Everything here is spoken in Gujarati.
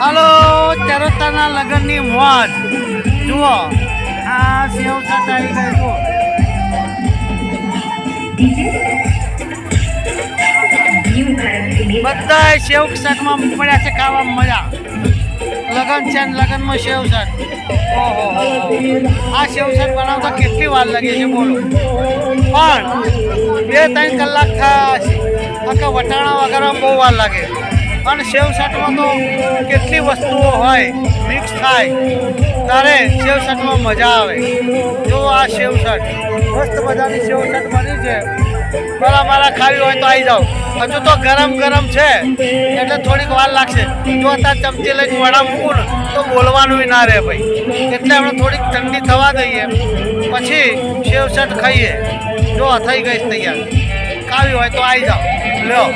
હાલો ચરોતરના લગ્નની મોજ જુઓ આ સેવ છાટ આવી ગઈ જુઓ બધા સેવ શાકમાં પડ્યા છે ખાવામાં મજા લગન છે ને લગનમાં સેવ શાક ઓહો આ સેવ શાક બનાવતા કેટલી વાર લાગે છે બોલો પણ 2-3 કલાક થશે આખા વટાણા વગેરેમાં બહુ વાર લાગે અને સેવ શાકમાં તો કેટલી વસ્તુઓ હોય મિક્સ થાય ત્યારે સેવ શાકમાં મજા આવે જો આ સેવ શાક મસ્ત મજાની સેવ શાક બની છે મારા ખાવી હોય તો આવી જાઓ હજુ તો ગરમ છે એટલે થોડીક વાર લાગશે જો અત્યારે ચમચી લઈને વડા મૂકું ને તો બોલવાનું ના રહે ભાઈ એટલે આપણે થોડીક ઠંડી થવા દઈએ પછી સેવ શાક ખાઈએ જો થઈ ગઈ તૈયાર ખાવી હોય તો આવી જાઓ લ્યો